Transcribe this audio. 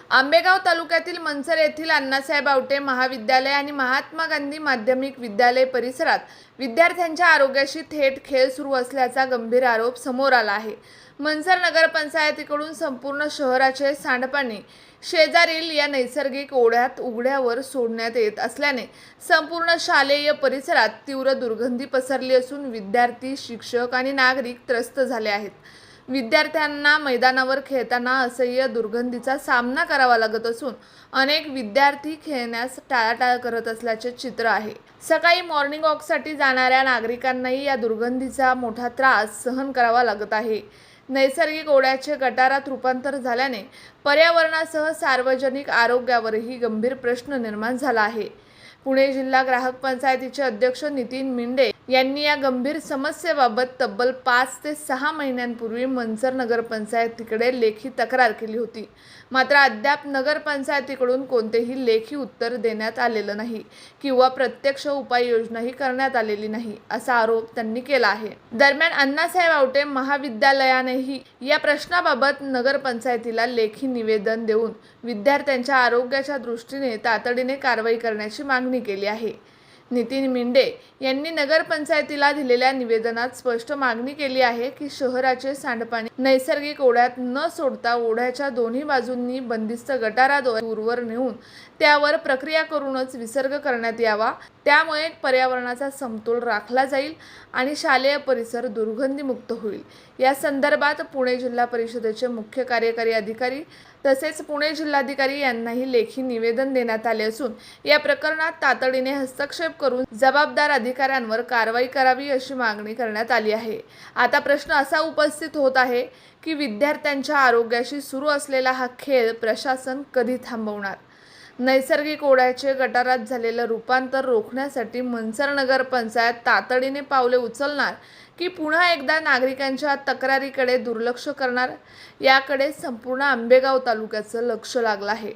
आंबेगाव तालुक्यातील मनसर येथील अण्णासाहेब आवटे महाविद्यालय आणि महात्मा गांधी माध्यमिक विद्यालय परिसरात विद्यार्थ्यांच्या आरोग्याशी थेट खेळ सुरू असल्याचा गंभीर आरोप समोर आला आहे। मनसर नगरपंचायतीकडून संपूर्ण शहराचे सांडपाणी शेजारील या नैसर्गिक ओढ्यात उघड्यावर सोडण्यात येत असल्याने संपूर्ण शालेय परिसरात तीव्र दुर्गंधी पसरली असून विद्यार्थी, शिक्षक आणि नागरिक त्रस्त झाले आहेत। विद्यार्थ्यांना मैदानावर खेळताना असह्य दुर्गंधीचा सामना करावा लागत असून अनेक विद्यार्थी खेळण्यास टाळाटाळ करत असल्याचे चित्र आहे। सकाळी मॉर्निंग वॉकसाठी जाणाऱ्या नागरिकांनाही या दुर्गंधीचा मोठा त्रास सहन करावा लागत आहे। नैसर्गिक ओढ्याचे गटारात रूपांतर झाल्याने पर्यावरणासह सार्वजनिक आरोग्यावरही गंभीर प्रश्न निर्माण झाला आहे। पुणे जिल्हा ग्राहक पंचायतीचे अध्यक्ष नितीन मिंडे यांनी या गंभीर समस्येबाबत तब्बल 5 ते 6 महिन्यांपूर्वी मनसर नगरपंचायतीकडे लेखी तक्रार केली होती। मात्र अद्याप नगरपंचायतीकडून कोणतेही लेखी उत्तर देण्यात आलेलं नाही किंवा प्रत्यक्ष उपाययोजनाही करण्यात आलेली नाही असा आरोप त्यांनी केला आहे। दरम्यान अण्णासाहेब आवटे महाविद्यालयानेही या प्रश्नाबाबत नगरपंचायतीला लेखी निवेदन देऊन विद्यार्थ्यांच्या आरोग्याच्या दृष्टीने तातडीने कारवाई करण्याची मागणी केली आहे। नितीन मिंडे यांनी नगरपंचायतीला दिलेल्या निवेदनात स्पष्ट मागणी केली आहे की शहराचे सांडपाणी नैसर्गिक ओढ्यात न सोडता ओढ्याच्या दोन्ही बाजूंनी बंदिस्त गटाराद्वारे दूरवर नेऊन त्यावर प्रक्रिया करूनच विसर्ग करण्यात यावा। त्यामुळे पर्यावरणाचा समतोल राखला जाईल आणि शालेय परिसर दुर्गंधीमुक्त होईल। या संदर्भात पुणे जिल्हा परिषदेचे मुख्य कार्यकारी अधिकारी तसेच पुणे जिल्हाधिकारी यांनाही लेखी निवेदन देण्यात आले असून या प्रकरणात तातडीने हस्तक्षेप करून जबाबदार अधिकाऱ्यांवर कारवाई करावी अशी मागणी करण्यात आली आहे। आता प्रश्न असा उपस्थित होत आहे की विद्यार्थ्यांच्या आरोग्याशी सुरू असलेला हा खेळ प्रशासन कधी थांबवणार? नैसर्गिक ओढ्याचे गटारात झालेलं रूपांतर रोखण्यासाठी मनसर नगरपंचायत तातडीने पावले उचलणार की पुन्हा एकदा नागरिकांच्या तक्रारीकडे दुर्लक्ष करणार? याकडे संपूर्ण आंबेगाव तालुक्याचं लक्ष लागलं आहे।